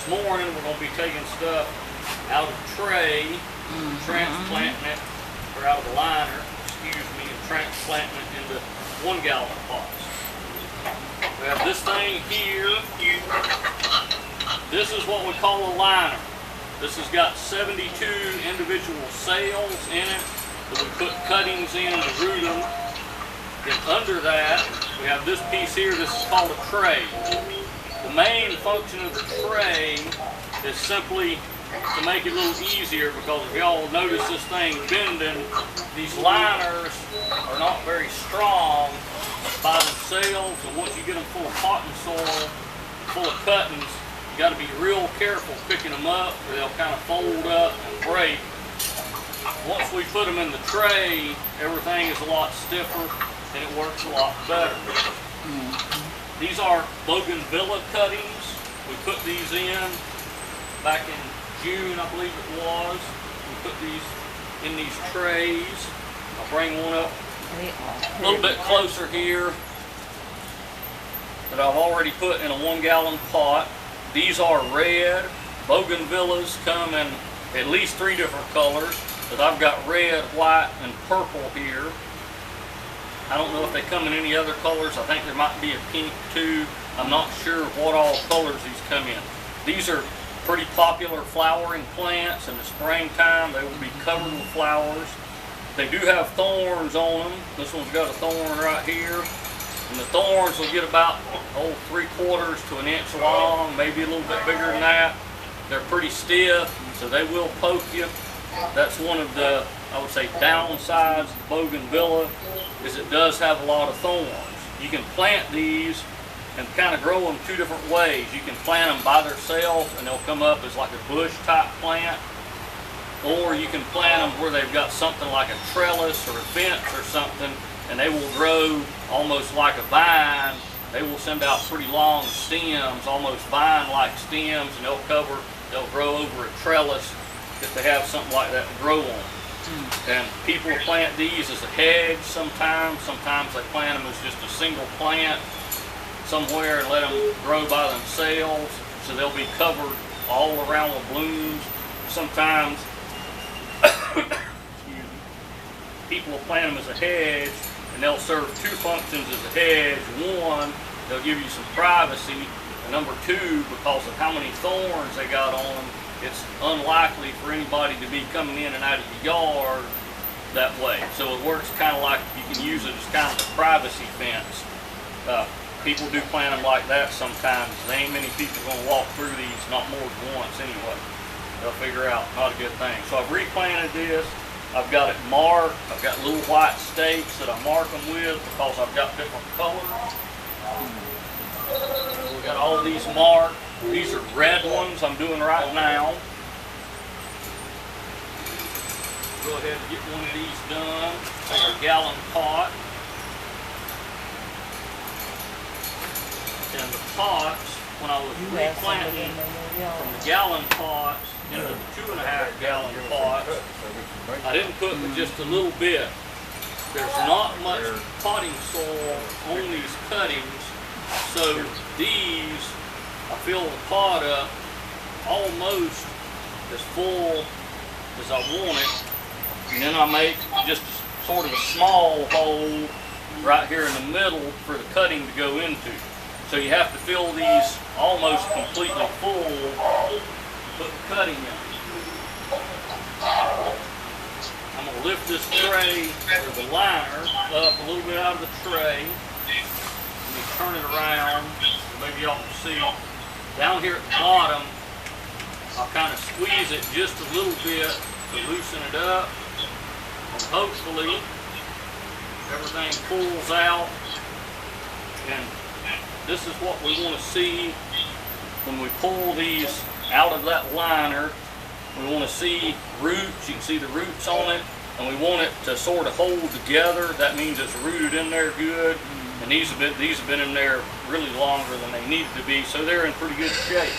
This morning we're going to be taking stuff out of the tray, transplanting it, or out of the liner, excuse me, and transplanting it into 1 gallon pots. We have this thing here. This is what we call a liner. This has got 72 individual cells in it that we put cuttings in to root them. Then under that, we have this piece here. This is called a tray. The main function of the tray is simply to make it a little easier, because if y'all notice this thing bending, these liners are not very strong by themselves, and once you get them full of cotton soil, full of cuttings, you got to be real careful picking them up, or they'll kind of fold up and break. Once we put them in the tray, everything is a lot stiffer and it works a lot better. These are Bougainvillea cuttings. We put these in back in June, I believe it was. We put these in these trays. I'll bring one up a little bit closer here that I've already put in a 1 gallon pot. These are red. Bougainvilleas come in at least 3 different colors, but I've got red, white, and purple here. I don't know if they come in any other colors. I think there might be a pink too. I'm not sure what all colors these come in. These are pretty popular flowering plants in the springtime. They will be covered with flowers. They do have thorns on them. This one's got a thorn right here. And the thorns will get about 3/4 to an inch long, maybe a little bit bigger than that. They're pretty stiff, so they will poke you. That's one of the, I would say, downsides of Bougainvillea, is it does have a lot of thorns. You can plant these and kind of grow them 2 different ways. You can plant them by themselves and they'll come up as like a bush type plant, or you can plant them where they've got something like a trellis or a fence or something, and they will grow almost like a vine. They will send out pretty long stems, almost vine-like stems, and they'll grow over a trellis if they have something like that to grow on. And people plant these as a hedge sometimes. Sometimes they plant them as just a single plant somewhere and let them grow by themselves, so they'll be covered all around with blooms. Sometimes people will plant them as a hedge, and they'll serve 2 functions as a hedge. One, they'll give you some privacy, and number 2, because of how many thorns they got on them, it's unlikely for anybody to be coming in and out of your yard that way. So it works kind of like you can use it as kind of a privacy fence. People do plant them like that sometimes. There ain't many people going to walk through these, not more than once anyway. They'll figure out not a good thing. So I've replanted this. I've got it marked. I've got little white stakes that I mark them with because I've got different colors. We've got all these marked. These are red ones I'm doing right now. Go ahead and get one of these done. Take a gallon pot. And the pots, when I was replanting from the gallon pots into the 2.5 gallon pots, I didn't put but just a little bit. There's not much potting soil on these cuttings, so these, I fill the pot up almost as full as I want it, and then I make just sort of a small hole right here in the middle for the cutting to go into. So you have to fill these almost completely full to put the cutting in. I'm going to lift this tray, or the liner, up a little bit out of the tray. Let me turn it around, maybe y'all can see. Down here at the bottom, I'll kind of squeeze it just a little bit to loosen it up. And hopefully, everything pulls out. And this is what we want to see when we pull these out of that liner. We want to see roots. You can see the roots on it, and we want it to sort of hold together. That means it's rooted in there good. And these have been in there really longer than they needed to be, so they're in pretty good shape.